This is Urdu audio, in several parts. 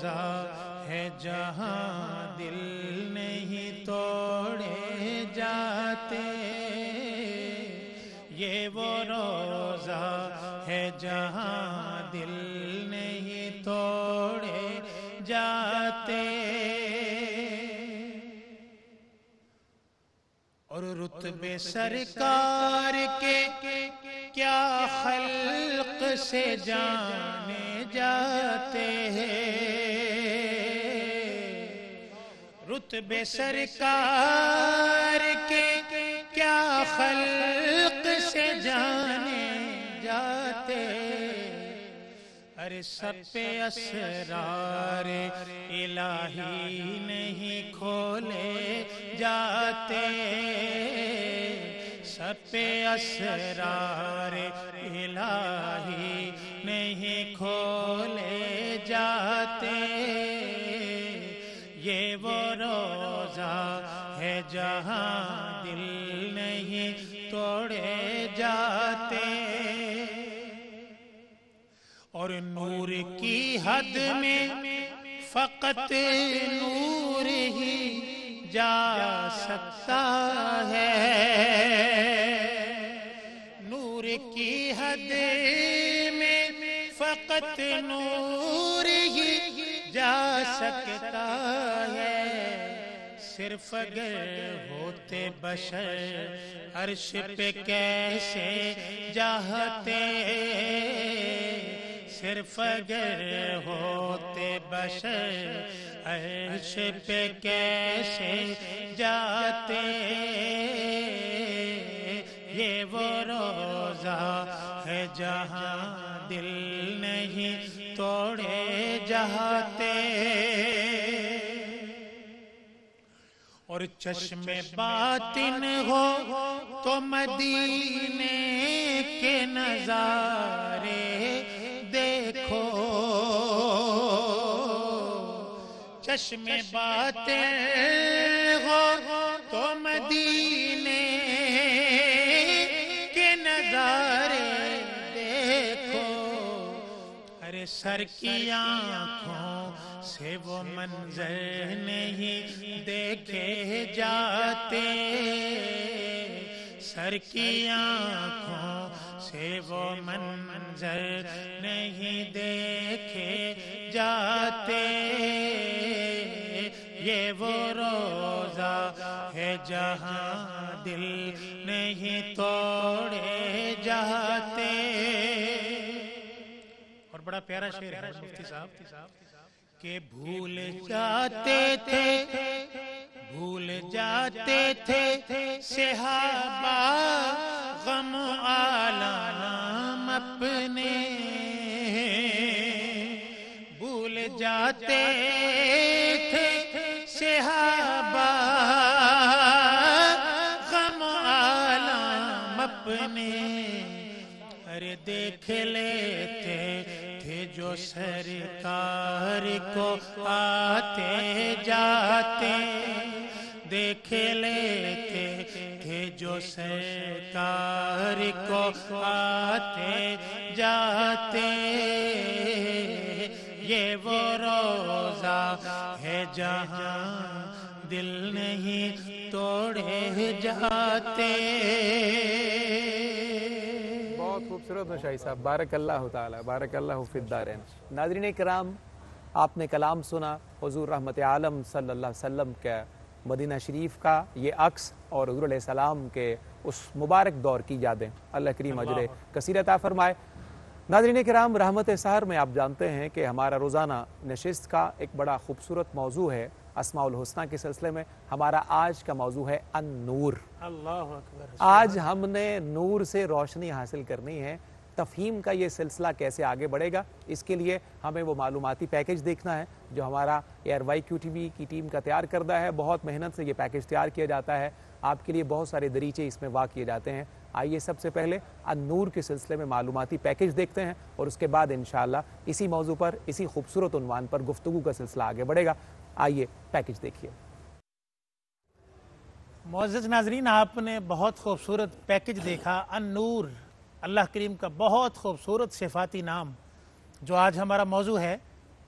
روزہ ہے جہاں دل نہیں توڑے جاتے، یہ وہ روزہ ہے جہاں دل نہیں توڑے جاتے۔ اور رتبے سرکار کے کیا خلق سے جانے جاتے ہیں، رتبے سرکار کے کیا خلق سے جانے جاتے، ارے سب پہ اسرار الہی نہیں کھولے جاتے، سب پہ اسرار الہی نہیں کھولے جاتے، یہ وہ روزہ ہے جہاں دل نہیں توڑے جاتے۔ اور نور کی حد میں فقط نور ہی جا سکتا ہے، نور کی حد میں فقط نور ہی جا سکتا ہے، صرف اگر ہوتے بشر عرش پہ کیسے جاتے، صرف اگر ہوتے بشر عرش پہ کیسے جاتے، یہ وہ روزہ ہے جہاں دل نہیں توڑے جاتے۔ اور چشم باطن ہو تو مدینے کے نظارے دیکھو، چشم باطن ہو تو مدینے کے نظارے دیکھو، ارے سر کی آنکھوں سے وہ منظر نہیں دیکھے جاتے، سر کی آنکھوں سے وہ منظر نہیں دیکھے جاتے، یہ وہ روزہ ہے جہاں دل نہیں توڑے جاتے۔ اور بڑا پیارا شعر ہے مفتی صاحب کہ بھول جاتے تھے صحابہ غم عالم اپنے، بھول جاتے تھے صحابہ غم عالم اپنے، ارے دیکھ لیتے تھے جو سرکار کو آتے جاتے، دیکھ لیتے تھے جو سرکار کو آتے جاتے، یہ وہ روزہ ہے جہاں دل نہیں توڑے جاتے۔ بہت خوبصورت شاہی صاحب، بارک اللہ تعالی، بارک اللہ فی الدارین۔ ناظرین کرام، آپ نے کلام سنا حضور رحمت عالم صلی اللہ علیہ وسلم کے مدینہ شریف کا یہ عکس اور حضور علیہ السلام کے اس مبارک دور کی یادیں، اللہ کریم اجر کثیر عطا فرمائے۔ ناظرین کرام، رحمت سحر میں آپ جانتے ہیں کہ ہمارا روزانہ نشست کا ایک بڑا خوبصورت موضوع ہے اسماء الحسنہ کے سلسلے میں۔ ہمارا آج کا موضوع ہے النور۔ اللہ اکبر۔ آج ہم نے نور سے روشنی حاصل کرنی ہے۔ تفہیم کا یہ سلسلہ کیسے آگے بڑھے گا، اس کے لیے ہمیں وہ معلوماتی پیکج دیکھنا ہے جو ہمارا ARYQTV کی ٹیم کا تیار کردہ ہے۔ بہت محنت سے یہ پیکج تیار کیا جاتا ہے، آپ کے لیے بہت سارے دریچے اس میں واقع کیے جاتے ہیں۔ آئیے سب سے پہلے النور کے سلسلے میں معلوماتی پیکج دیکھتے ہیں اور اس کے بعد انشاءاللہ اسی موضوع پر، اسی خوبصورت عنوان پر گفتگو کا سلسلہ آگے بڑھے گا۔ آئیے پیکج دیکھیے۔ معزز ناظرین، آپ نے بہت خوبصورت پیکج دیکھا، النور، اللہ کریم کا بہت خوبصورت صفاتی نام جو آج ہمارا موضوع ہے۔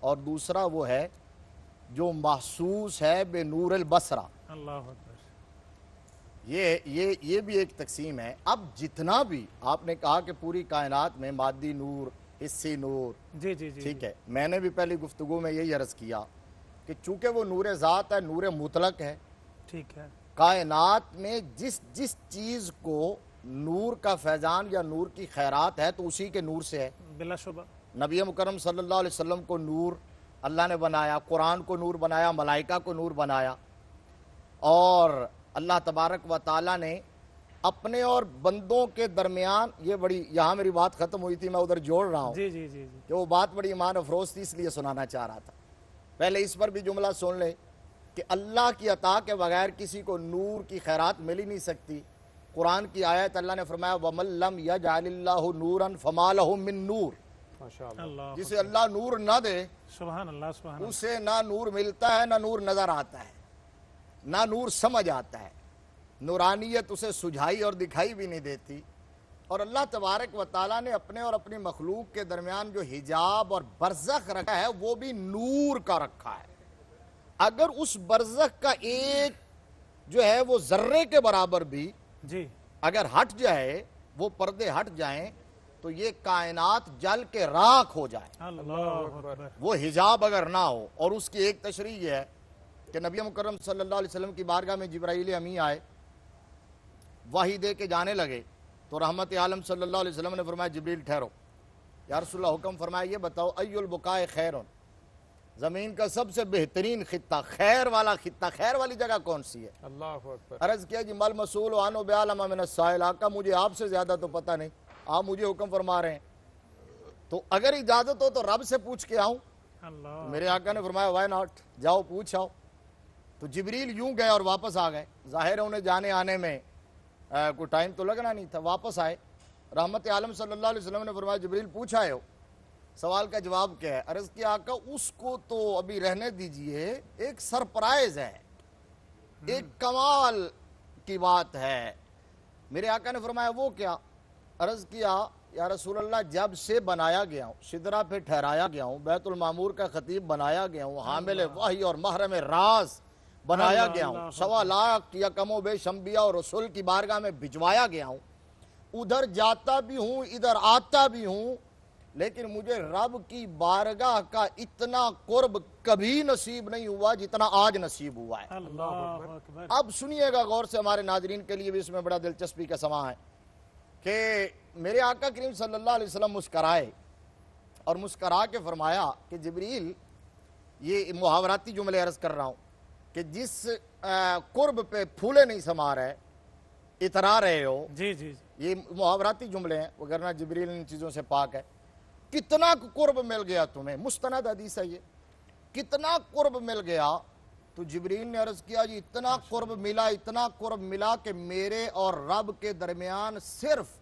اور دوسرا وہ ہے جو محسوس ہے بے نور البصرہ. اللہ اکبر. یہ بھی ایک تقسیم ہے. اب جتنا بھی آپ نے کہا کہ پوری کائنات میں مادی نور، حسی نور، جی جی جی ٹھیک ہے، میں نے بھی پہلی گفتگو میں یہی عرض کیا کہ چونکہ وہ نور ذات ہے، نور مطلق ہے، ٹھیک ہے. کائنات میں جس چیز کو نور کا فیضان یا نور کی خیرات ہے تو اسی کے نور سے ہے. بلا شبہ. نبی مکرم صلی اللہ علیہ وسلم کو نور اللہ نے بنایا، قرآن کو نور بنایا، ملائکہ کو نور بنایا، اور اللہ تبارک و تعالیٰ نے اپنے اور بندوں کے درمیان، یہ بڑی، یہاں میری بات ختم ہوئی تھی، میں ادھر جوڑ رہا ہوں جی جی جی جی. کہ وہ بات بڑی ایمان افروز تھی، اس لیے سنانا چاہ رہا تھا. پہلے اس پر بھی جملہ سن لے کہ اللہ کی عطا کے بغیر کسی کو نور کی خیرات مل ہی نہیں سکتی. قرآن کی آیت اللہ نے فرمایا وَمَن لَّمْ يَجْعَلِ اللَّهُ نُورًا فَمَا لَهُ مِن نُور. اللہ جسے اللہ نور نہ دے سبحان اللہ سبحان اللہ. اسے نہ نور ملتا ہے، نہ نور نظر آتا ہے، نہ نور سمجھ آتا ہے. نورانیت اسے سجھائی اور دکھائی بھی نہیں دیتی. اور اللہ تبارک و تعالیٰ نے اپنے اور اپنی مخلوق کے درمیان جو حجاب اور برزخ رکھا ہے وہ بھی نور کا رکھا ہے. اگر اس برزخ کا ایک جو ہے وہ ذرے کے برابر بھی جی اگر ہٹ جائے، وہ پردے ہٹ جائیں، تو یہ کائنات جل کے راکھ ہو جائے. اللہ اکبر. وہ حجاب اگر نہ ہو. اور اس کی ایک تشریح یہ ہے کہ نبی مکرم صلی اللہ علیہ وسلم کی بارگاہ میں جبرائیل امی آئے، وحی دے کے جانے لگے، تو رحمت عالم صلی اللہ علیہ وسلم نے فرمایا جبریل ٹھہرو. یا رسول اللہ حکم فرمایا یہ بتاؤ ای البقاء خیرون، زمین کا سب سے بہترین خطہ، خیر والا خطہ، خیر والی جگہ کون سی ہے؟ اللہ اکبر. عرض کیا جی مل مسئول عنہ بعلم من السائل، آقا مجھے آپ سے زیادہ تو پتہ نہیں، آپ مجھے حکم فرما رہے ہیں، تو اگر اجازت ہو تو رب سے پوچھ کے آؤں. اللہ. میرے آقا نے فرمایا وائی ناٹ، جاؤ پوچھ آؤ. تو جبریل یوں گئے اور واپس آ گئے. ظاہر ہے انہیں جانے آنے میں کوئی ٹائم تو لگنا نہیں تھا. واپس آئے، رحمت عالم صلی اللہ علیہ وسلم نے فرمایا جبریل پوچھ آئے ہو، سوال کا جواب کیا ہے؟ عرض کیا آقا اس کو تو ابھی رہنے دیجئے، ایک سرپرائز ہے، ایک کمال کی بات ہے. میرے آقا نے فرمایا وہ کیا؟ عرض کیا یا رسول اللہ جب سے بنایا گیا ہوں، سدرہ پہ ٹھہرایا گیا ہوں، بیت المعمور کا خطیب بنایا گیا ہوں، حامل وحی اور محرم راز بنایا گیا ہوں، 1.25 لاکھ یا کم و بیش انبیاء اور رسول کی بارگاہ میں بھجوایا گیا ہوں، ادھر جاتا بھی ہوں ادھر آتا بھی ہوں، لیکن مجھے رب کی بارگاہ کا اتنا قرب کبھی نصیب نہیں ہوا جتنا آج نصیب ہوا ہے. اللہ اکبر. اب سنیے گا غور سے، ہمارے ناظرین کے لیے بھی اس میں بڑا دلچسپی کا سماں ہے کہ میرے آقا کریم صلی اللہ علیہ وسلم مسکرائے اور مسکرا کے فرمایا کہ جبریل، یہ محاوراتی جملے عرض کر رہا ہوں کہ جس قرب پہ پھولے نہیں سما رہے، اترا رہے ہو، جی جی. یہ محاوراتی جملے ہیں، وگرنہ جبریل ان چیزوں سے پاک ہے. کتنا قرب مل گیا تمہیں، مستند حدیث ہے یہ، کتنا قرب مل گیا. تو جبریل نے عرض کیا جی اتنا قرب ملا کہ میرے اور رب کے درمیان صرف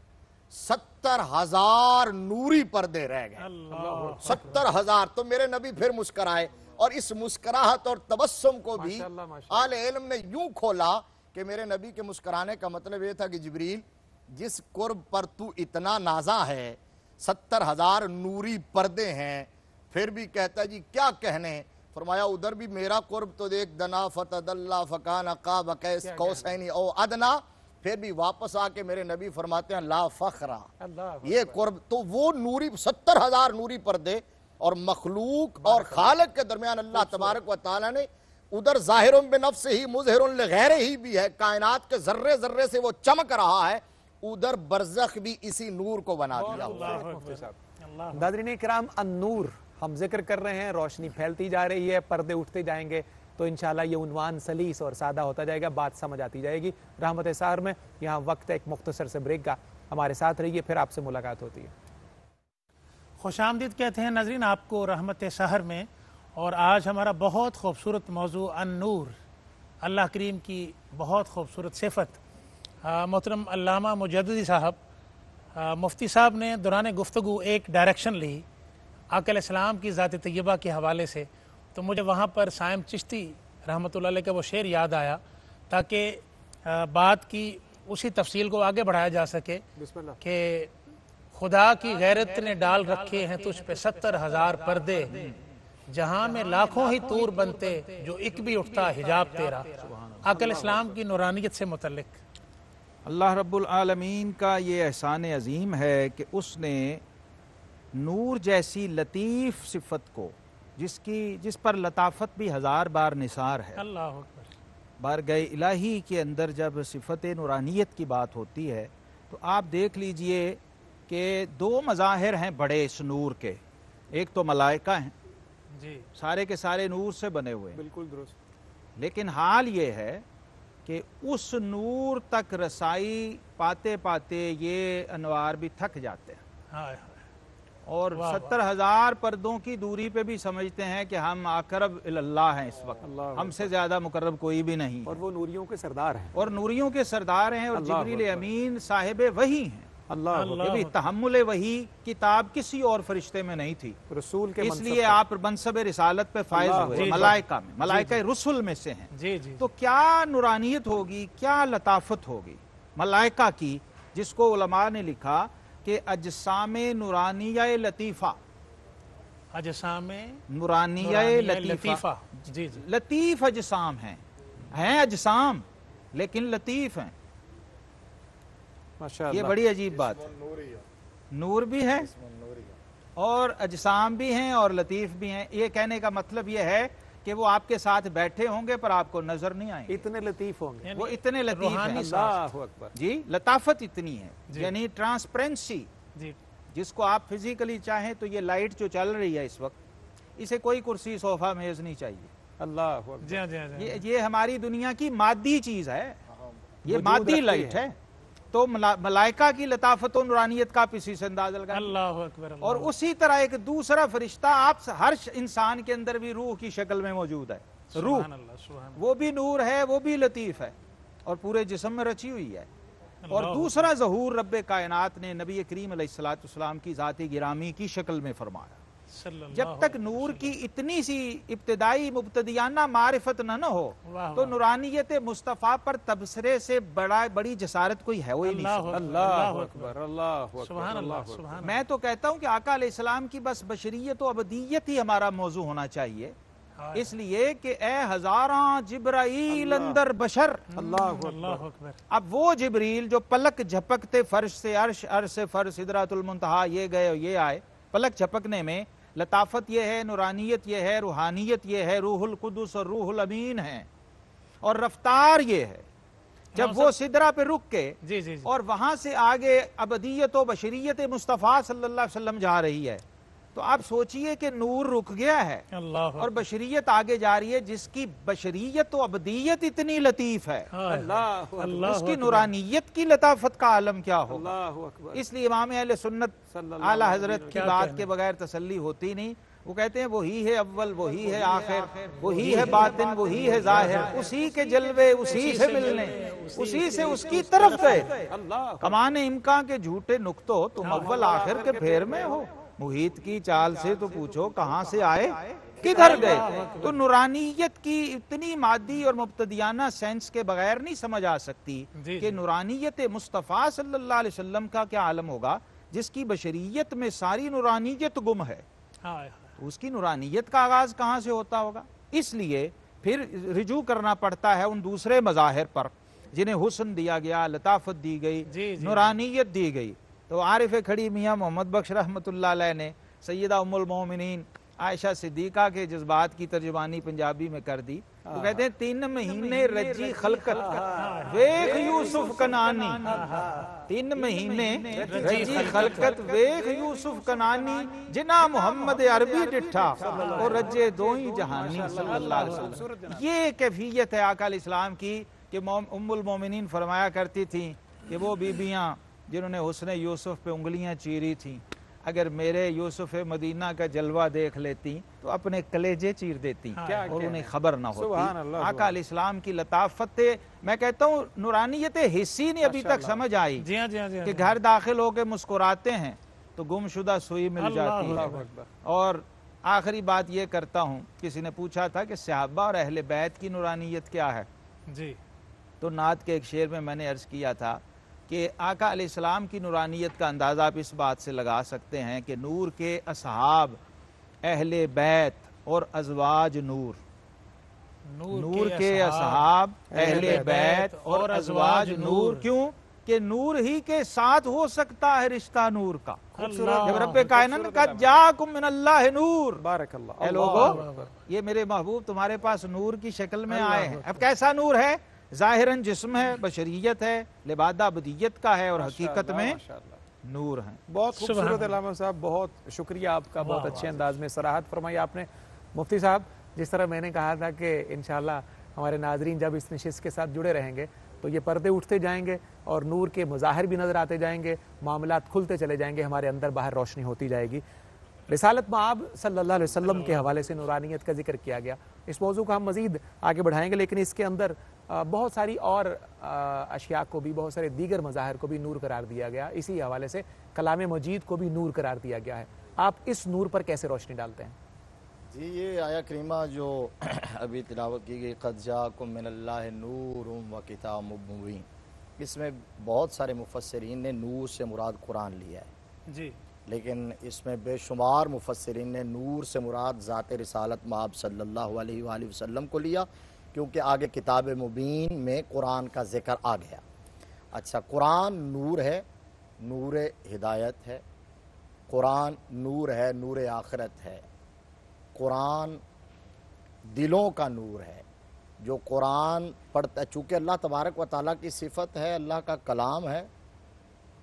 70,000 نوری پردے رہ گئے. اللہ. 70,000. تو میرے نبی پھر مسکرائے، اور اس مسکراہٹ اور تبسم کو بھی اہل علم نے یوں کھولا کہ میرے نبی کے مسکرانے کا مطلب یہ تھا کہ جبریل جس قرب پر تو اتنا نازا ہے، 70,000 نوری پردے ہیں، پھر بھی کہتا ہے جی کیا کہنے. فرمایا ادھر بھی میرا قرب تو دیکھ، دنا فتدلا فکان قاب قوسین او ادنا. پھر بھی واپس آ کے میرے نبی فرماتے ہیں لا فخرا، یہ قرب تو وہ نوری 70,000 نوری پردے، اور مخلوق اور خالق کے درمیان اللہ تبارک و تعالی نے ادھر ظاہر بنفس ہی مظہر لغیر ہی بھی ہے، کائنات کے ذرے ذرے سے وہ چمک رہا ہے، ادھر برزخ بھی اسی نور کو بنا دیا. ناظرین کرام، النور ہم ذکر کر رہے ہیں، روشنی پھیلتی جا رہی ہے، پردے اٹھتے جائیں گے تو انشاءاللہ یہ عنوان سلیس اور سادہ ہوتا جائے گا، بات سمجھ آتی جائے گی. رحمت سحر میں یہاں وقت ہے ایک مختصر سے بریک کا، ہمارے ساتھ رہیے، پھر آپ سے ملاقات ہوتی ہے. خوش آمدید کہتے ہیں ناظرین آپ کو رحمت سحر میں. اور آج ہمارا بہت خوبصورت موضوع النور، اللہ کریم کی بہت خوبصورت صفت. محترم علامہ مجددی صاحب، مفتی صاحب نے دوران گفتگو ایک ڈائریکشن لی آقا علیہ السلام کی ذات طیبہ کے حوالے سے، تو مجھے وہاں پر سائم چشتی رحمۃ اللہ علیہ کا وہ شعر یاد آیا تاکہ بات کی اسی تفصیل کو آگے بڑھایا جا سکے کہ خدا کی غیرت نے ڈال رکھے ہیں تجھ پہ 70,000 پردے، جہاں میں لاکھوں ہی طور بنتے جو ایک بھی اٹھتا حجاب تیرا. آقا علیہ السلام کی نورانیت سے متعلق اللہ رب العالمین کا یہ احسان عظیم ہے کہ اس نے نور جیسی لطیف صفت کو جس پر لطافت بھی ہزار بار نثار ہے. اللہ اکبر. بارگاہ الہی کے اندر جب صفت نورانیت کی بات ہوتی ہے تو آپ دیکھ لیجئے کہ دو مظاہر ہیں بڑے اس نور کے. ایک تو ملائکہ ہیں جی سارے کے سارے نور سے بنے ہوئے ہیں، بالکل درست. لیکن حال یہ ہے کہ اس نور تک رسائی پاتے پاتے یہ انوار بھی تھک جاتے ہیں ہائے اور 70,000 پردوں کی دوری پہ بھی سمجھتے ہیں کہ ہم اقرب اللہ ہیں اس وقت، ہم سے زیادہ مقرب کوئی بھی نہیں، اور وہ نوریوں کے سردار ہیں، اور نوریوں کے سردار ہیں، اور جبریل امین صاحب وحی ہیں. اللہ یہ بھی تحمل وحی کتاب کسی اور فرشتے میں نہیں تھی، رسول کے اس لیے آپ منصب رسالت پہ فائز ہوئے. ملائکہ میں، ملائکہ رسل میں سے ہیں. جی جی. تو کیا نورانیت ہوگی، کیا لطافت ہوگی ملائکہ کی، جس کو علماء نے لکھا کہ اجسام نورانیہ لطیفہ. اجسام نورانیہ لطیفہ. جی جی. لطیف اجسام ہیں اجسام لیکن لطیف ہیں. ماشاءاللہ. یہ بڑی عجیب بات ہے. نور بھی ہے اور اجسام بھی ہیں اور لطیف بھی ہیں. یہ کہنے کا مطلب یہ ہے کہ وہ آپ کے ساتھ بیٹھے ہوں گے پر آپ کو نظر نہیں آئیں گے، اتنے لطیف ہوں گے. وہ اتنے لطیف ہیں. اللہ اکبر. جی لطافت اتنی ہے، یعنی ٹرانسپیرنسی، جی جس کو آپ فزیکلی چاہیں تو یہ لائٹ جو چل رہی ہے اس وقت، اسے کوئی کرسی صوفہ میز نہیں چاہیے. اللہ اکبر. جی جی. یہ ہماری دنیا کی مادی چیز ہے، یہ وجود مادی رکھتی لائٹ ہے. تو ملائکہ کی لطافت و نورانیت کا آپ اسی سے اندازہ لگائیں. اللہ اکبر. اور اسی طرح ایک دوسرا فرشتہ آپ ہر انسان کے اندر بھی روح کی شکل میں موجود ہے. روح سبحان اللہ سبحان اللہ. وہ بھی نور ہے، وہ بھی لطیف ہے اور پورے جسم میں رچی ہوئی ہے. اور دوسرا ظہور رب کائنات نے نبی کریم علیہ السلام کی ذات گرامی کی شکل میں فرمایا. صلی اللہ جب تک نور کی اتنی سی ابتدائی مبتدیانہ معرفت نہ ہو واہ تو نورانیت مصطفیٰ پر تبصرے سے بڑی جسارت کوئی ہے وہی نہیں. اللہ اکبر. اللہ اکبر. سبحان اللہ سبحان میں تو کہتا ہوں کہ آقا علیہ السلام کی بس بشریت و ابدیت ہی ہمارا موضوع ہونا چاہیے، اس لیے کہ اے ہزاراں جبرائیل اندر بشر. اللہ اکبر. اب وہ جبریل جو پلک جھپکتے فرش سے عرش، عرش سے فرش سدرۃ المنتہا، یہ گئے یہ آئے، پلک جھپکنے میں لطافت یہ ہے، نورانیت یہ ہے، روحانیت یہ ہے، روح القدس اور روح الامین ہے. اور رفتار یہ ہے جب وہ سدرہ پہ رک کے جی جی. اور وہاں سے آگے ابدیت و بشریت مصطفیٰ صلی اللہ علیہ وسلم جا رہی ہے، تو آپ سوچئے کہ نور رک گیا ہے اللہ اور بشریت آگے جا رہی ہے، جس کی بشریت و ابدیت اتنی لطیف ہے، اللہ اللہ اس کی نورانیت کی لطافت کا عالم کیا ہوگا. اللہ اکبر. اس لیے امام اہل سنت اعلی حضرت کی بات کے بغیر تسلی ہوتی نہیں. وہ کہتے ہیں وہی ہے اول، وہی ہے آخر، وہی ہے باطن، وہی ہے ظاہر، اسی کے جلوے اسی سے ملنے، اسی سے اس کی طرف گئے. کمان امکان کے جھوٹے نکتو تم اول آخر کے پھیر میں ہو، محیط کی چال سے تو پوچھو کہاں سے آئے کدھر گئے. تو نورانیت کی اتنی مادی اور مبتدیانہ سینس کے بغیر نہیں سمجھ آ سکتی کہ نورانیت مصطفیٰ صلی اللہ علیہ وسلم کا کیا عالم ہوگا، جس کی بشریت میں ساری نورانیت گم ہے. اس کی نورانیت کا آغاز کہاں سے ہوتا ہوگا. اس لیے پھر رجوع کرنا پڑتا ہے ان دوسرے مظاہر پر جنہیں حسن دیا گیا، لطافت دی گئی، نورانیت دی گئی. تو عارف کھڑی میاں محمد بخش رحمۃ اللہ علیہ نے سیدہ ام المومنین عائشہ صدیقہ کے جذبات کی ترجمانی پنجابی میں کر دی. وہ کہتے ہیں 3 مہینے رجی خلقت ویخ یوسف کنانی، 3 مہینے رجی خلقت ویخ یوسف کنانی، جنا محمد عربی ڈٹھا اور رجے دوئی جہانی صلی اللہ علیہ وسلم. یہ کیفیت ہے آقا علیہ السلام کی کہ ام المومنین فرمایا کرتی تھیں کہ وہ بیبیاں جنہوں نے حسن یوسف پہ انگلیاں چیری تھیں، اگر میرے یوسف مدینہ کا جلوہ دیکھ لیتی تو اپنے کلیجے چیر دیتی اور انہیں خبر نہ ہوتی. آقا علیہ السلام کی لطافت، میں کہتا ہوں نورانیت حسی نہیں ابھی تک سمجھ آئی کہ گھر داخل ہو کے مسکراتے ہیں تو گمشدہ سوئی مل جاتی ہے. اور آخری بات یہ کرتا ہوں، کسی نے پوچھا تھا کہ صحابہ اور اہل بیت کی نورانیت کیا ہے، جی تو نعت کے ایک شعر میں نے عرض کیا تھا کہ آقا علیہ السلام کی نورانیت کا اندازہ آپ اس بات سے لگا سکتے ہیں کہ نور کے اصحاب، اہل بیت اور ازواج نور، نور کے اصحاب، اہل بیت اور ازواج نور۔ کیوں کہ نور ہی کے ساتھ ہو سکتا ہے رشتہ نور کا۔ جب رب کائنات نے کہا جاکم من اللہ نور، بارک اللہ، اے لوگو یہ میرے محبوب تمہارے پاس نور کی شکل میں آئے ہیں۔ اب کیسا نور ہے؟ ظاہراً جسم ہے، بشریت ہے، لبادہ ابدیت کا ہے، اور حقیقت میں نور ہے۔ بہت خوبصورت علامہ صاحب، بہت شکریہ آپ کا، بہت اچھے انداز میں صراحت فرمائی آپ نے۔ مفتی صاحب، جس طرح میں نے کہا تھا کہ انشاءاللہ ہمارے ناظرین جب اس نشست کے ساتھ جڑے رہیں گے تو یہ پردے اٹھتے جائیں گے اور نور کے مظاہر بھی نظر آتے جائیں گے، معاملات کھلتے چلے جائیں گے، ہمارے اندر باہر روشنی ہوتی جائے گی۔ رسالت مآب صلی اللہ علیہ وسلم کے حوالے سے نورانیت کا ذکر کیا گیا، اس موضوع کو ہم مزید آگے بڑھائیں گے، لیکن اس کے اندر بہت ساری اور اشیاء کو بھی، بہت سارے دیگر مظاہر کو بھی نور قرار دیا گیا، اسی حوالے سے کلام مجید کو بھی نور قرار دیا گیا ہے۔ آپ اس نور پر کیسے روشنی ڈالتے ہیں؟ جی، یہ آیا کریمہ جو ابھی تلاوت کی گئی، قد جاکم من اللہ نور و کتاب مبین، اس میں بہت سارے مفسرین نے نور سے مراد قرآن لیا ہے جی، لیکن اس میں بے شمار مفسرین نے نور سے مراد ذات رسالت مآب صلی اللہ علیہ وآلہ وسلم کو لیا، کیونکہ آگے کتاب مبین میں قرآن کا ذکر آ گیا۔ اچھا، قرآن نور ہے، نور ہدایت ہے، قرآن نور ہے، نور آخرت ہے، قرآن دلوں کا نور ہے۔ جو قرآن پڑھتا ہے، چونکہ اللہ تبارک و تعالیٰ کی صفت ہے، اللہ کا کلام ہے،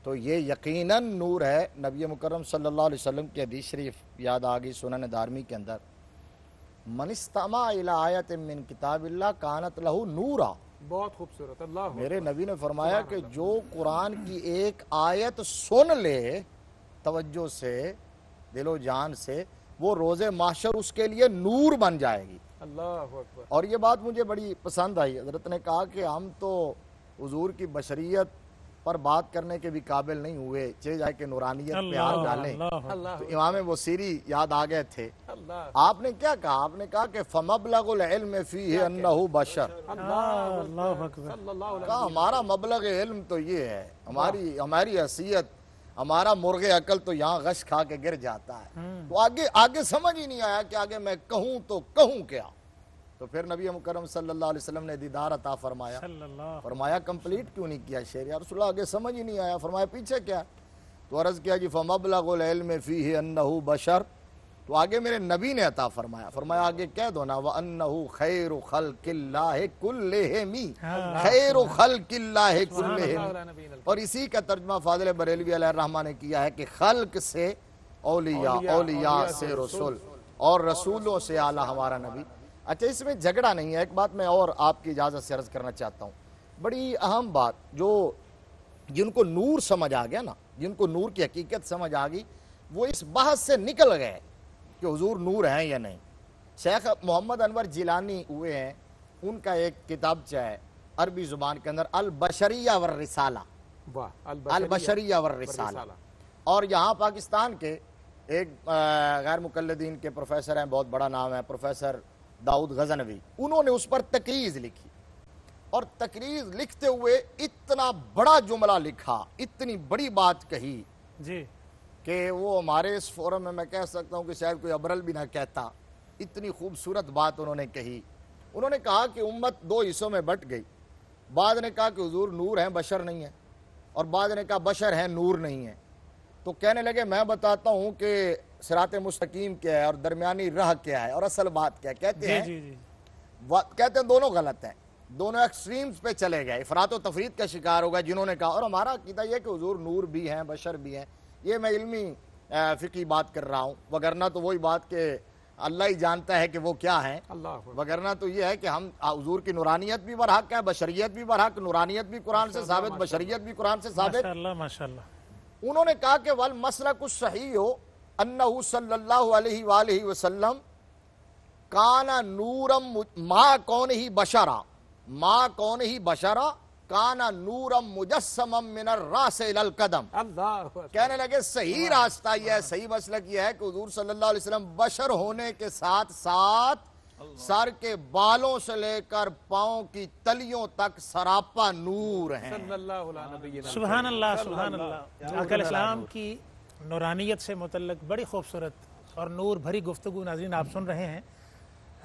تو یہ یقیناً نور ہے۔ نبی مکرم صلی اللہ علیہ وسلم کی حدیث شریف یاد آ گئی سنن دارمی کے اندر، من استمع الی آیت من کتاب اللہ کانت لہ نورا۔ بہت خوبصورت، اللہ میرے نبی نے فرمایا کہ جو قرآن کی ایک آیت سن لے توجہ سے، دل و جان سے، وہ روز محشر اس کے لیے نور بن جائے گی۔ اللہ اکبر۔ اور یہ بات مجھے بڑی پسند آئی، حضرت نے کہا کہ ہم تو حضور کی بشریت پر بات کرنے کے بھی قابل نہیں ہوئے، چلے جائے کہ نورانیت پہ ہاتھ ڈالیں، تو امام بصیری یاد آ گئے تھے۔ آپ نے کیا کہا؟ آپ نے کہا کہ فَمَبْلَغُ الْعِلْمِ فِيهِ أَنَّهُ بَشَرٌ۔ کہا ہمارا مبلغ علم تو یہ ہے، ہماری حیثیت، ہمارا مرغ عقل تو یہاں غش کھا کے گر جاتا ہے، تو آگے سمجھ ہی نہیں آیا کہ آگے میں کہوں تو کہوں کیا۔ تو پھر نبی مکرم صلی اللہ علیہ وسلم نے دیدار عطا فرمایا، فرمایا کمپلیٹ کیوں نہیں کیا شعر یا رسول اللہ؟ آگے سمجھ ہی نہیں آیا، فرمایا پیچھے کیا؟ تو عرض کیا جی فَمَبْلَغُ الْعِلْمِ فِيهِ أَنَّهُ بَشَرٌ، تو آگے میرے نبی نے عطا فرمایا، فرمایا آگے کہہ دو نا وَأَنَّهُ خَيْرُ خَلْقِ اللَّهِ كُلِّهِمْ، خیر خلق اللہ کلہم۔ اور اسی کا ترجمہ فاضل بریلوی علیہ الرحمہ نے کیا ہے کہ خلق سے اولیاء، اولیاء سے رسول، اور رسولوں سے اعلیٰ ہمارا نبی۔ اچھا، اس میں جھگڑا نہیں ہے، ایک بات میں اور آپ کی اجازت سے عرض کرنا چاہتا ہوں، بڑی اہم بات، جو جن کو نور سمجھ آ گیا نا، جن کو نور کی حقیقت سمجھ آ گئی، وہ اس بحث سے نکل گئے کہ حضور نور ہیں یا نہیں۔ شیخ محمد انور جیلانی ہوئے ہیں، ان کا ایک کتابچہ ہے عربی زبان کے اندر، البشریہ والرسالہ، البشریہ والرسالہ، اور یہاں پاکستان کے ایک غیر مقلدین کے پروفیسر ہیں، بہت بڑا نام ہے پروفیسر داؤد غزنوی، انہوں نے اس پر تقریض لکھی، اور تقریض لکھتے ہوئے اتنا بڑا جملہ لکھا، اتنی بڑی بات کہی جی، کہ وہ ہمارے اس فورم میں میں کہہ سکتا ہوں کہ شاید کوئی ابرل بھی نہ کہتا، اتنی خوبصورت بات انہوں نے کہی۔ انہوں نے کہا کہ امت دو حصوں میں بٹ گئی، بعض نے کہا کہ حضور نور ہیں، بشر نہیں ہیں، اور بعض نے کہا بشر ہیں، نور نہیں ہیں۔ تو کہنے لگے میں بتاتا ہوں کہ صراط مستقیم کیا ہے اور درمیانی راہ کیا ہے اور اصل بات کیا ہے۔ کہتے ہیں دونوں غلط ہیں، دونوں ایکسٹریمز پہ چلے گئے، افراط و تفرید کا شکار ہو گئے جنہوں نے کہا، اور ہمارا عقیدہ یہ کہ حضور نور بھی ہیں، بشر بھی ہیں۔ یہ میں علمی فقہی بات کر رہا ہوں، وگرنہ تو وہی بات کہ اللہ ہی جانتا ہے کہ وہ کیا ہیں، وگرنہ تو یہ ہے کہ ہم حضور کی نورانیت بھی برحق ہے، بشریت بھی برحق، نورانیت بھی قرآن سے ثابت، بشریت بھی قرآن سے ثابت۔ ماشاءاللہ۔ انہوں نے کہا کہ والمسلک الصحیح انہ صلی اللہ علیہ وآلہ وسلم کان نورا ما کونہ بشرا، ما کونہ بشرا کان نورا مجسما من الراس الى القدم۔ کہنے لگے صحیح راستہ یہ ہے، صحیح مسلک یہ ہے کہ حضور صلی اللہ علیہ وسلم بشر ہونے کے ساتھ ساتھ سر کے بالوں سے لے کر پاؤں کی تلیوں تک سراپا نور ہیں۔ سبحان اللہ، سبحان اللہ۔ آقا علیہ السلام کی نورانیت سے متعلق بڑی خوبصورت اور نور بھری گفتگو ناظرین آپ سن رہے ہیں۔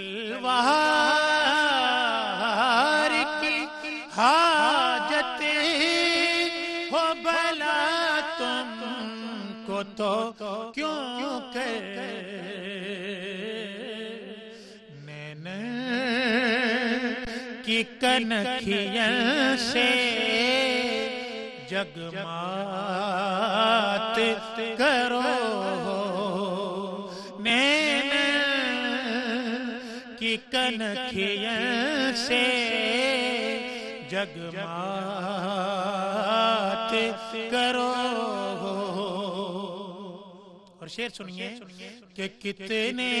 تلوار کی حاجت ہو بھلا تم کو تو کیوں نین کی کنکھیاں سے جگمات کرو نین کی کنکھیاں سے جگمات کرو. اور شعر سنیے کہ کتنے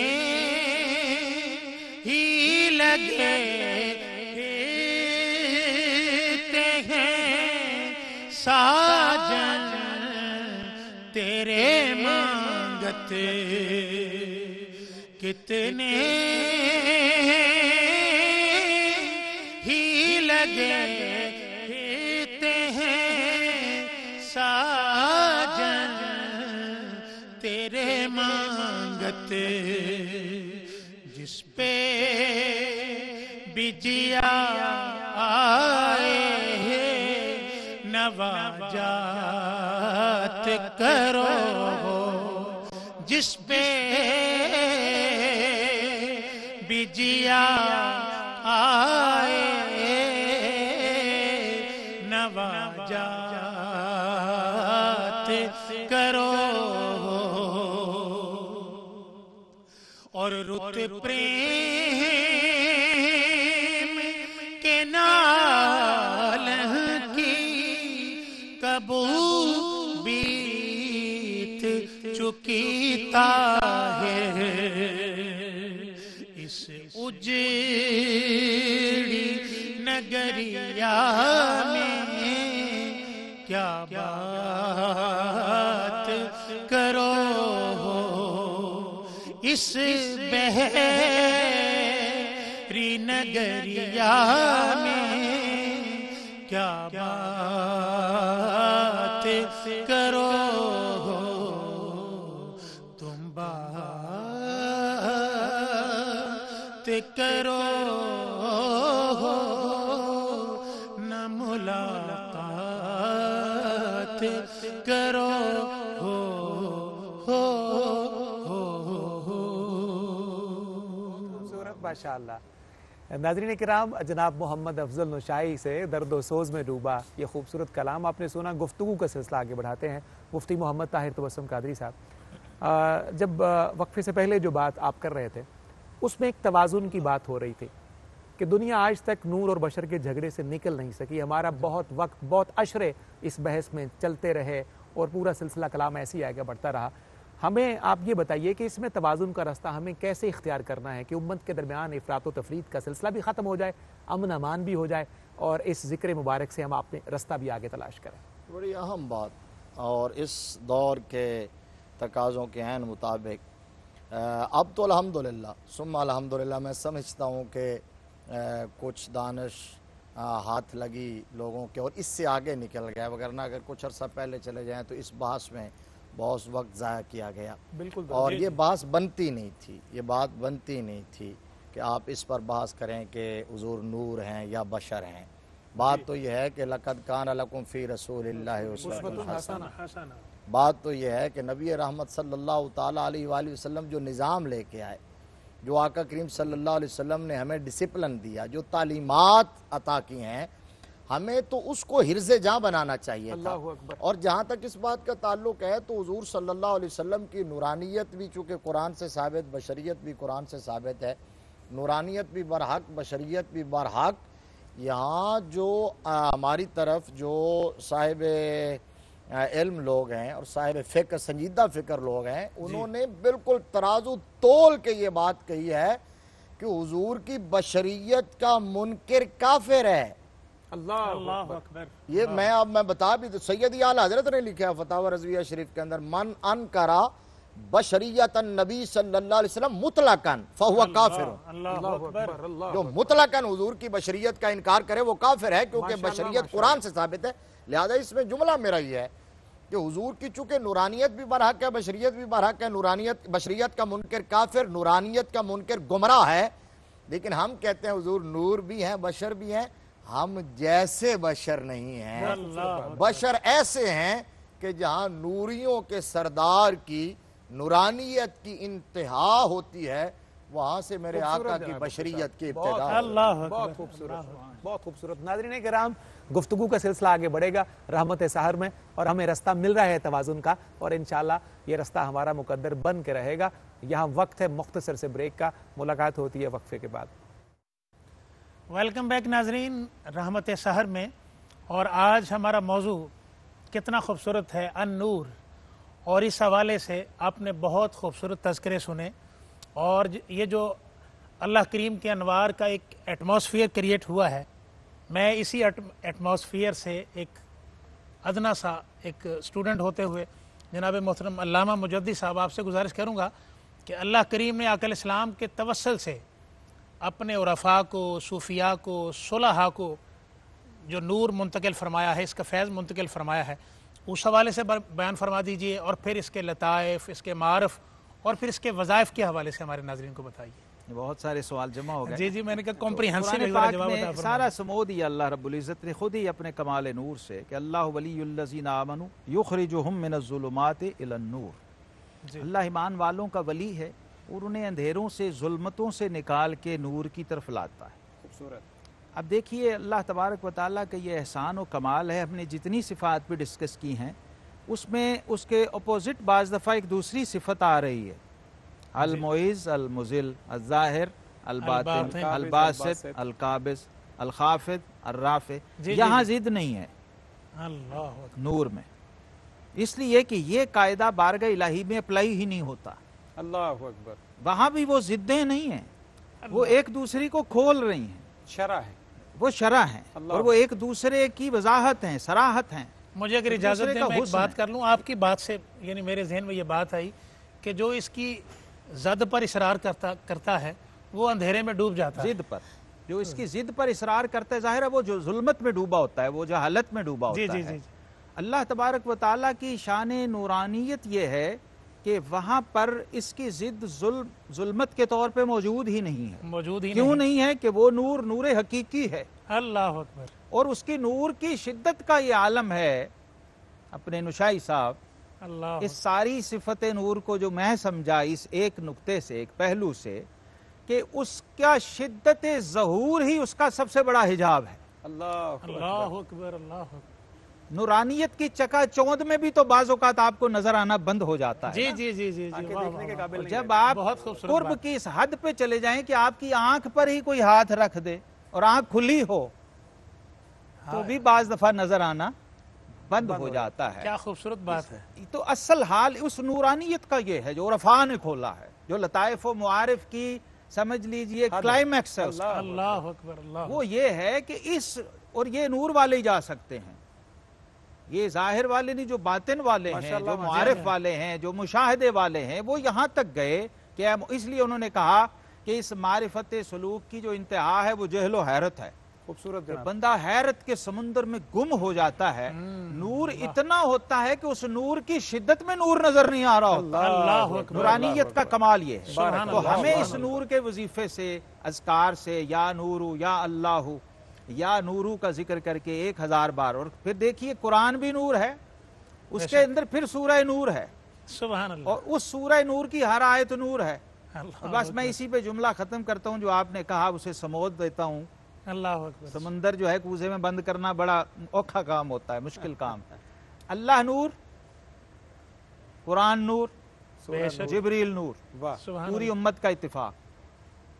ہی لگے ساجن تیرے مانگتے کتنے ہی لگتے ہیں ساجن تیرے مانگتے جس پہ بجیا آئے نواجات کرو جس پہ بجیا آئے نواجات کرو. اور رت پریم کے نال کی کبو بیت چکی ہے اس اجڑی نگریا میں کیا بات کرو اس بحری نگریا میں کیا بات کرو تم بات کرو نہ ملاقات کرو ماشاءاللہ. ناظرین کرام، جناب محمد افضل نشائی سے درد و سوز میں ڈوبا یہ خوبصورت کلام آپ نے سنا. گفتگو کا سلسلہ آگے بڑھاتے ہیں. مفتی محمد طاہر تبسم قادری صاحب، جب وقفے سے پہلے جو بات آپ کر رہے تھے اس میں ایک توازن کی بات ہو رہی تھی کہ دنیا آج تک نور اور بشر کے جھگڑے سے نکل نہیں سکی. ہمارا بہت وقت، بہت اشرے اس بحث میں چلتے رہے اور پورا سلسلہ کلام ایسے ہی آگے بڑھتا رہا. ہمیں آپ یہ بتائیے کہ اس میں توازن کا رستہ ہمیں کیسے اختیار کرنا ہے کہ امت کے درمیان افراط و تفریط کا سلسلہ بھی ختم ہو جائے، امن امان بھی ہو جائے اور اس ذکر مبارک سے ہم اپنے رستہ بھی آگے تلاش کریں. بڑی اہم بات اور اس دور کے تقاضوں کے عین مطابق اب تو الحمدللہ ثم الحمدللہ میں سمجھتا ہوں کہ کچھ دانش ہاتھ لگی لوگوں کے اور اس سے آگے نکل گیا، وگرنہ اگر کچھ عرصہ پہلے چلے جائیں تو اس بحث میں بہت وقت ضائع کیا گیا. بالکل. اور یہ بحث بنتی نہیں تھی، یہ بات بنتی نہیں تھی کہ آپ اس پر بحث کریں کہ حضور نور ہیں یا بشر ہیں. بات تو یہ ہے کہ لَقَدْ كَانَ لَكُمْ فِي رَسُولِ اللَّهِ أُسْوَةٌ حَسَنَةٌ. بات تو یہ ہے کہ نبی رحمت صلی اللہ تعالیٰ علیہ وآلہ وسلم جو نظام لے کے آئے، جو آقا کریم صلی اللہ علیہ وسلم نے ہمیں ڈسپلن دیا، جو تعلیمات عطا کی ہیں، ہمیں تو اس کو حرز جاں بنانا چاہیے تھا. اور جہاں تک اس بات کا تعلق ہے تو حضور صلی اللہ علیہ وسلم کی نورانیت بھی چونکہ قرآن سے ثابت، بشریت بھی قرآن سے ثابت ہے، نورانیت بھی برحق، بشریت بھی برحق. یہاں جو ہماری طرف جو صاحب علم لوگ ہیں اور صاحب فکر، سنجیدہ فکر لوگ ہیں، انہوں نے بالکل ترازو تول کے یہ بات کہی ہے کہ حضور کی بشریت کا منکر کافر ہے. اللہ اکبر. یہ میں بتا بھی سیدی اعلیٰ حضرت نے لکھا ہے فتاوی رضویہ شریف کے اندر، من انکرا بشریت النبی صلی اللہ علیہ وسلم مطلقاً فہو کافر. جو مطلقاً حضور کی بشریت کا انکار کرے وہ کافر ہے، کیونکہ بشریت قرآن سے ثابت ہے. لہذا اس میں جملہ میرا یہ ہے کہ حضور کی چونکہ نورانیت بھی برحق ہے، بشریت بھی برحق ہے. نورانیت بشریت کا منکر کافر، نورانیت کا منکر گمراہ ہے. لیکن ہم کہتے ہیں حضور نور بھی ہیں بشر بھی ہیں، ہم جیسے بشر نہیں ہیں، بشر ایسے ہیں کہ جہاں نوریوں کے سردار کی نورانیت کی انتہا ہوتی ہے، وہاں سے میرے آقا کی بشریت کی ابتدا ہوتی ہے۔ اللہ بہت خوبصورت، بہت خوبصورت۔ ناظرین کرام، گفتگو کا سلسلہ آگے بڑھے گا رحمت سحر میں، اور ہمیں رستہ مل رہا ہے توازن کا، اور انشاءاللہ یہ رستہ ہمارا مقدر بن کے رہے گا۔ یہاں وقت ہے مختصر سے بریک کا، ملاقات ہوتی ہے وقفے کے بعد۔ ویلکم بیک ناظرین رحمت سحر میں، اور آج ہمارا موضوع کتنا خوبصورت ہے، النور، اور اس حوالے سے آپ نے بہت خوبصورت تذکرے سنے، اور یہ جو اللہ کریم کے انوار کا ایک ایٹماسفیئر کریٹ ہوا ہے، میں اسی ایٹماسفیئر سے ایک ادنا سا ایک اسٹوڈنٹ ہوتے ہوئے جناب محترم علامہ مجدی صاحب آپ سے گزارش کروں گا کہ اللہ کریم نے آقا علیہ السلام کے توسل سے اپنے عرفاء کو، صوفیاء کو، صلحاء کو جو نور منتقل فرمایا ہے، اس کا فیض منتقل فرمایا ہے، اس حوالے سے بیان فرما دیجئے، اور پھر اس کے لطائف، اس کے معارف، اور پھر اس کے وظائف کے حوالے سے ہمارے ناظرین کو بتائیے۔ بہت سارے سوال جمع ہو گئے۔ جی میں نے کہا کمپریہنسو قرآن ایک پاک جواب میں عطا فرمائیے۔ سارا سمود ہی اللہ رب العزت نے خود ہی اپنے کمال نور سے کہ اللہ ولی الذین آمنوا یخرجہم من الظلمات الی النور، اللہ ایمان والوں کا ولی ہے اور انہیں اندھیروں سے، ظلمتوں سے نکال کے نور کی طرف لاتا ہے۔ خوبصورت۔ اب دیکھیے اللہ تبارک و تعالیٰ کا یہ احسان و کمال ہے، ہم نے جتنی صفات بھی ڈسکس کی ہیں اس میں اس کے اپوزٹ بعض دفعہ ایک دوسری صفت آ رہی ہے، المعز، المذل، الظاہر، الباطن، الباسط، القابض، الخافض، الرافع۔ یہاں ضد نہیں ہے اللہ نور میں، اس لیے کہ یہ قاعدہ بارگاہ الہی میں اپلائی ہی نہیں ہوتا، اللہ اکبر۔ وہاں بھی وہ ضدیں نہیں ہیں، وہ ایک دوسرے کو کھول رہی ہیں، شرع ہے، وہ شرع ہیں، اور وہ ایک دوسرے کی وضاحت ہیں، صراحت ہیں۔ مجھے اگر اجازت دوسرے دیں کا میں ایک حسن بات ہے۔ کر لوں آپ کی بات سے، یعنی میرے ذہن میں یہ بات آئی کہ جو اس کی زد پر اصرار کرتا ہے وہ اندھیرے میں ڈوب جاتا ہے۔ ضد پر، جو اس کی ضد پر اصرار کرتا ہے، ظاہر ہے وہ جو ظلمت میں ڈوبا ہوتا ہے، وہ جہالت میں ڈوبا ہوتا ہے۔ اللہ تبارک و تعالیٰ کی شان نورانیت یہ ہے کہ وہاں پر اس کی ضد ظلمت کے طور پہ موجود ہی نہیں ہے۔ موجود ہی کیوں نہیں ہے؟ کہ وہ نور نور حقیقی ہے، اللہ اکبر۔ اور اس کی نور کی شدت کا یہ عالم ہے۔ اپنے نشائی صاحب اللہ اس ساری صفت نور کو جو میں سمجھا اس ایک نقطے سے، ایک پہلو سے، کہ اس کا شدت ظہور ہی اس کا سب سے بڑا حجاب ہے۔ اللہ اللہ اکبر، اللہ اکبر۔ نورانیت کی چکا چوند میں بھی تو بعض اوقات آپ کو نظر آنا بند ہو جاتا ہے۔ جی جی جی جی جی، دیکھنے کے قابل نہیں جب آپ بہت خوبصورت قرب کی اس حد پہ چلے جائیں کہ آپ کی آنکھ پر ہی کوئی ہاتھ رکھ دے اور آنکھ کھلی ہو تو بھی بعض دفعہ نظر آنا بند ہو جاتا ہے۔ کیا خوبصورت بات ہے۔ تو اصل حال اس نورانیت کا یہ ہے جو عرفاء نے کھولا ہے، جو لطائف و معارف کی سمجھ لیجئے کلائمیکس ہے اس کا۔ اللہ اکبر، اللہ وہ یہ ہے کہ اس، اور یہ نور والے ہی جا سکتے ہیں، یہ ظاہر والے نہیں، جو باطن والے ہیں، جو معارف والے ہیں، جو مشاہدے والے ہیں، وہ یہاں تک گئے کہ اس لیے انہوں نے کہا کہ اس معرفت سلوک کی جو انتہا ہے وہ جہل و حیرت ہے۔ خوبصورت کہ جناب۔ بندہ حیرت کے سمندر میں گم ہو جاتا ہے، نور اتنا ہوتا ہے کہ اس نور کی شدت میں نور نظر نہیں آ رہا ہوتا۔ اللہ اکبر۔ نورانیت کا کمال یہ ہے۔ سبحان تو اللہ، ہمیں سبحان اس نور کے وظیفے سے، اذکار سے، یا نورو، یا اللہ، یا نورو کا ذکر کر کے 1000 بار، اور پھر دیکھیے قرآن بھی نور ہے، اس کے اندر پھر سورہ نور ہے، سبحان اللہ، اور اس سورہ نور کی ہر آیت نور ہے۔ اللہ بس میں اسی پہ جملہ ختم کرتا ہوں جو آپ نے کہا، اسے سموت دیتا ہوں۔ اللہ اکبر۔ سمندر جو ہے کوزے میں بند کرنا بڑا اوکھا کام ہوتا ہے، مشکل کام ہے۔ اللہ نور، قرآن نور، بے شک، جبریل نور، واہ، سبحان پوری اللہ، امت کا اتفاق،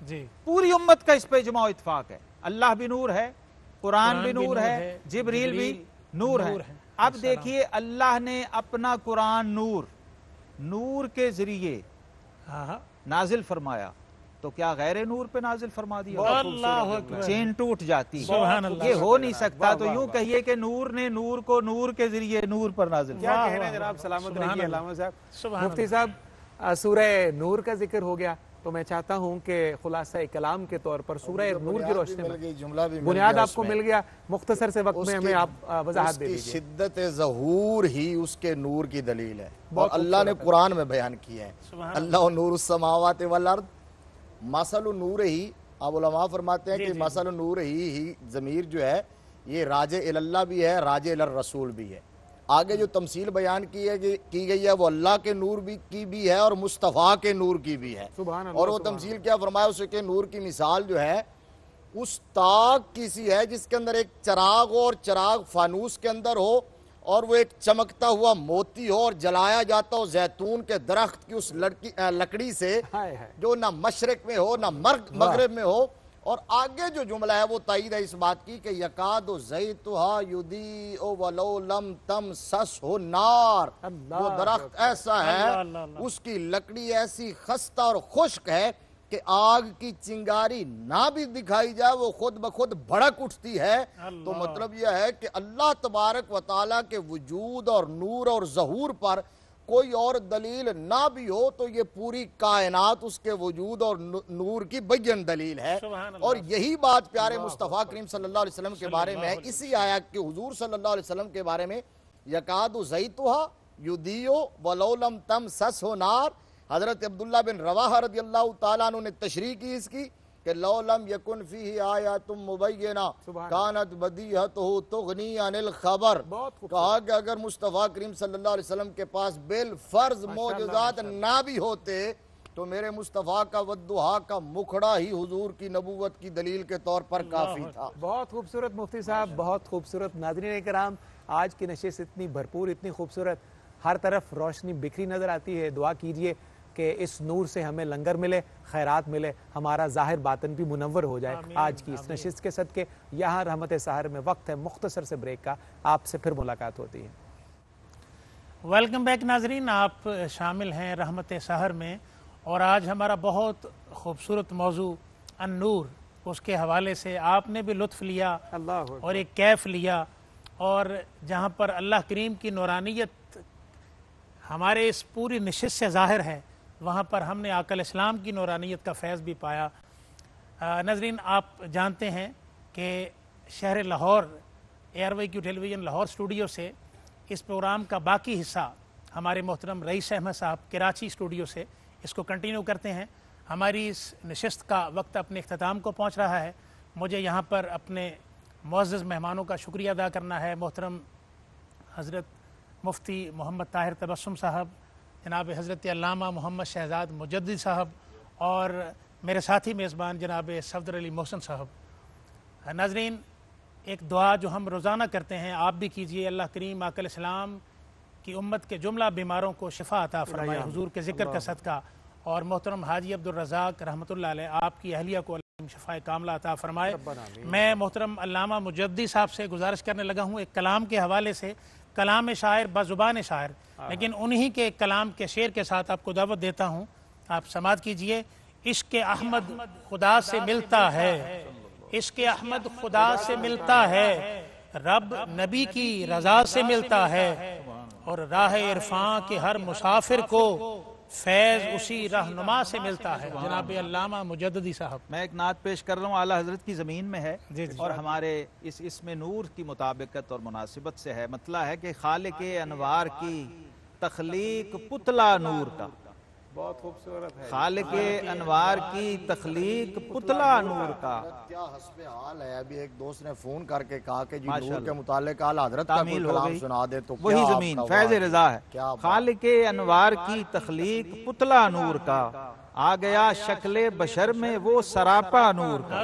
جی پوری امت کا اس پہ اجماع و اتفاق ہے۔ اللہ بھی نور ہے، قرآن بھی نور ہے، جبریل بھی نور ہے۔ اب دیکھیے اللہ نے اپنا قرآن نور کے ذریعے ہاں نازل فرمایا، تو کیا غیر نور پہ نازل فرما دیا؟ اللہ اکبر، چین ٹوٹ جاتی، سبحان اللہ، یہ ہو نہیں سکتا۔ تو یوں کہیے کہ نور نے نور کو نور کے ذریعے نور پر نازل کیا۔ کیا کہنا ہے جناب، سلامت رہیے علامہ صاحب۔ سبحان مفتی صاحب، سورہ نور کا ذکر ہو گیا، تو میں چاہتا ہوں کہ خلاصہ کلام کے طور پر سورہ نور کی روشنی میں جملہ بھی بنیاد آپ کو مل گیا، مختصر سے وقت میں ہمیں آپ وضاحت دے اس کی دیجیے۔ شدت ظہور ہی اس کے نور کی دلیل ہے، اور اللہ نے قرآن میں بیان کیا ہے۔ اللہ نور السماوات والارض مثل نورہ اب علماء فرماتے ہیں کہ مثل نور ہی ضمیر جو ہے یہ راج اللہ بھی ہے، راج الرسول بھی ہے. آگے جو تمثیل بیان کی گئی ہے وہ اللہ کے نور کی بھی ہے اور مصطفیٰ کے نور کی بھی ہے. اور وہ تمثیل کیا فرمایا اسے کہ نور کی مثال جو ہے اس تاغ کی سی ہے جس کے اندر ایک چراغ ہو اور چراغ فانوس کے اندر ہو اور وہ ایک چمکتا ہوا موتی ہو اور جلایا جاتا ہو زیتون کے درخت کی اس لکڑی سے جو نہ مشرق میں ہو نہ مغرب میں ہو. اور آگے جو جملہ ہے وہ تائید ہے اس بات کی کہ یکاد زیتھا یضیء ولو لم تمسسہ نار. وہ درخت ایسا ہے اس کی لکڑی ایسی خستہ اور خشک ہے کہ آگ کی چنگاری نہ بھی دکھائی جائے وہ خود بخود بھڑک اٹھتی ہے. تو مطلب یہ ہے کہ اللہ تبارک و تعالیٰ کے وجود اور نور اور ظہور پر کوئی اور دلیل نہ بھی ہو تو یہ پوری کائنات اس کے وجود اور نور کی بین دلیل ہے. اور یہی بات پیارے مصطفیٰ کریم صلی اللہ علیہ وسلم کے بارے میں ہے. اسی آیت کے حضور صلی اللہ علیہ وسلم کے بارے میں یکاد زیتھا یضیء ولو لم تمسسہ نار. حضرت عبداللہ بن رواحہ رضی اللہ تعالیٰ عنہ نے تشریح کی اس کی کہ لو لم یکن فیہ آیات مبینہ کانت بدیہتہ تغنی عن الخبر. کہا کہ اگر مصطفیٰ کریم صلی اللہ علیہ وسلم کے پاس بالفرض معجزات نہ بھی ہوتے تو میرے مصطفیٰ کا والضحیٰ کا مکھڑا ہی حضور کی نبوت کی دلیل کے طور پر کافی تھا. بہت خوبصورت مفتی صاحب، بہت خوبصورت. ناظرین کرام، آج کی نشست اتنی بھرپور، اتنی خوبصورت، ہر طرف روشنی بکھری نظر آتی ہے. دعا کیجئے کہ اس نور سے ہمیں لنگر ملے، خیرات ملے، ہمارا ظاہر باطن بھی منور ہو جائے. آج کی اس نشست کے صدقے یہاں رحمت سحر میں وقت ہے مختصر سے بریک کا. آپ سے پھر ملاقات ہوتی ہے. ویلکم بیک ناظرین، آپ شامل ہیں رحمت سحر میں اور آج ہمارا بہت خوبصورت موضوع النور، اس کے حوالے سے آپ نے بھی لطف لیا اور ایک کیف لیا. اور جہاں پر اللہ کریم کی نورانیت ہمارے اس پوری نشست سے ظاہر ہے وہاں پر ہم نے آقا اسلام کی نورانیت کا فیض بھی پایا. ناظرین، آپ جانتے ہیں کہ شہر لاہور ARYQ ٹیلی ویژن لاہور اسٹوڈیو سے اس پروگرام کا باقی حصہ ہمارے محترم رئیس احمد صاحب کراچی اسٹوڈیو سے اس کو کنٹینیو کرتے ہیں. ہماری اس نشست کا وقت اپنے اختتام کو پہنچ رہا ہے. مجھے یہاں پر اپنے معزز مہمانوں کا شکریہ ادا کرنا ہے. محترم حضرت مفتی محمد طاہر تبسم صاحب، جناب حضرت علامہ محمد شہزاد مجدد صاحب اور میرے ساتھی میزبان جناب صفدر علی محسن صاحب. ناظرین، ایک دعا جو ہم روزانہ کرتے ہیں آپ بھی کیجئے. اللہ کریم آقا السلام کی امت کے جملہ بیماروں کو شفا عطا فرمائے حضور کے ذکر کا صدقہ. اور محترم حاجی عبدالرزاق رحمۃ اللہ علیہ، آپ کی اہلیہ کو شفاء کاملہ عطا فرمائے. میں محترم علامہ مجددی صاحب سے گزارش کرنے لگا ہوں ایک کلام کے حوالے سے. کلام شاعر بزبان شاعر، لیکن انہی کے کلام کے شعر کے ساتھ آپ کو دعوت دیتا ہوں. آپ سماعت کیجئے. عشق احمد خدا سے ملتا ہے، عشق احمد خدا سے ملتا ہے، رب نبی کی رضا سے ملتا ہے، اور راہ عرفان کے ہر مسافر کو فیض اسی رہنما سے ملتا ہے. جناب علامہ مجددی صاحب، میں ایک نعت پیش کر رہا ہوں، اعلیٰ حضرت کی زمین میں ہے اور ہمارے اس میں نور کی مطابقت اور مناسبت سے ہے. مطلع ہے کہ خالق انوار کی تخلیق پتلا نور کا. بہت خوبصورت ہے. خالق انوار کی تخلیق پتلا نور کا. کیا حسب حال ہے. ابھی ایک دوست نے فون کر کے کہا کہ جی نور کے متعلق اعلیٰ حضرت کا کوئی کلام سنا دے تو وہی زمین فیض رضا ہے. خالق انوار کی تخلیق پتلا نور کا، آ گیا شکل بشر میں وہ سراپا نور کا.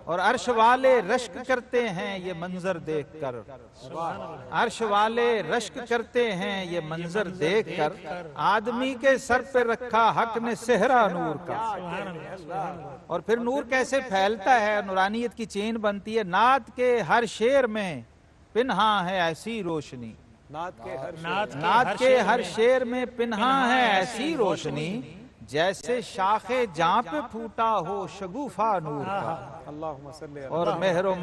اور عرش والے رشک کرتے ہیں یہ منظر دیکھ کر، عرش والے رشک کرتے ہیں یہ منظر دیکھ کر، آدمی کے سر پہ رکھا حق نے صحرا نور کا. اور پھر نور کیسے پھیلتا ہے، نورانیت کی چین بنتی ہے. نعت کے ہر شعر میں پنہاں ہے ایسی روشنی، نعت کے ہر شعر میں پنہاں ہے ایسی روشنی، جیسے شاخ جاں پہ پھوٹا ہو شگوفہ نور کا. اور مہر و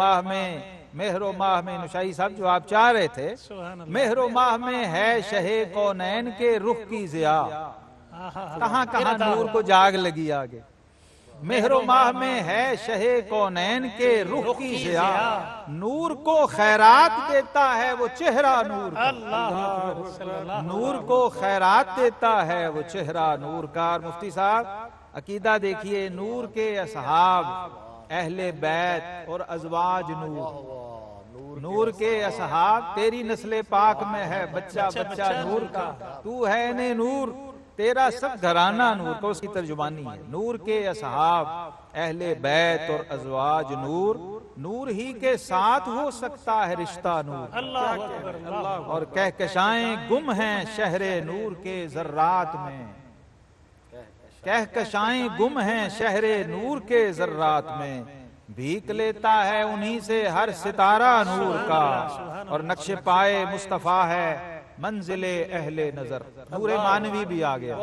ماہ میں نشائی صاحب جو آپ چاہ رہے تھے، مہر و ماہ میں ہے شہ کونین کے رخ کی ضیاء. کہاں کہاں نور کو جاگ لگی آگے. مہر و ماہ میں ہے شہ کونین کے رخ کی ضیاء، نور کو خیرات دیتا ہے وہ چہرہ نور کا. نور کو خیرات دیتا ہے وہ چہرہ نور کا. اور مفتی صاحب عقیدہ دیکھیے، نور کے اصحاب اہل بیت اور ازواج نور، نور کے اصحاب، تیری نسل پاک میں ہے بچہ بچہ نور کا، تو ہے نے نور، تیرا سب گھرانہ نور کا، اس کی ترجمانی ہے۔ نور کے اصحاب اہل بیت اور ازواج نور، نور ہی کے ساتھ ہو سکتا ہے رشتہ نور، اللہ اکبر، اللہ اور کہکشائیں گم ہیں شہر نور کے ذرات میں، کہکشائیں گم ہیں شہر نور کے ذرات میں، بھیک لیتا ہے انہی سے ہر ستارہ نور کا، اور نقش پائے مصطفیٰ ہے منزل اہل نظر، نور مانوی بھی آ گیا،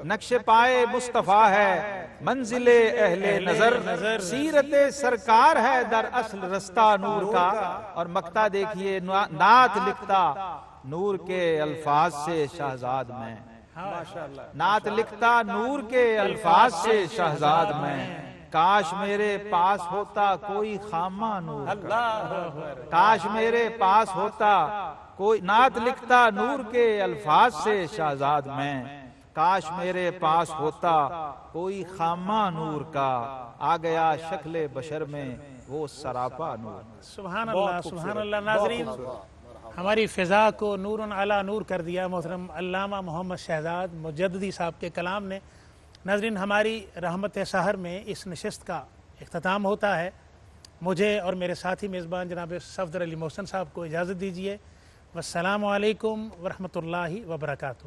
نقش پائے مصطفیٰ ہے منزل اہل نظر، سیرت سرکار ہے در اصل رستہ نور کا، اور مقطع دیکھیے، نعت لکھتا نور کے الفاظ سے شہزاد میں، نعت لکھتا نور کے الفاظ سے شہزاد میں، کاش میرے پاس ہوتا کوئی خامہ نور کا، کاش میرے پاس ہوتا کوئی، نعت لکھتا نور کے الفاظ سے شہزاد میں، کاش میرے پاس ہوتا کوئی خامہ نور کا، آ گیا شکل بشر میں وہ سراپا نور۔ سبحان اللہ، سبحان اللہ۔ ناظرین، ہماری فضا کو نور علی نور کر دیا محترم علامہ محمد شہزاد مجددی صاحب کے کلام نے۔ ناظرین، ہماری رحمت سحر میں اس نشست کا اختتام ہوتا ہے۔ مجھے اور میرے ساتھی میزبان جناب صفدر علی محسن صاحب کو اجازت دیجیے۔ والسلام علیکم ورحمۃ اللہ وبرکاتہ۔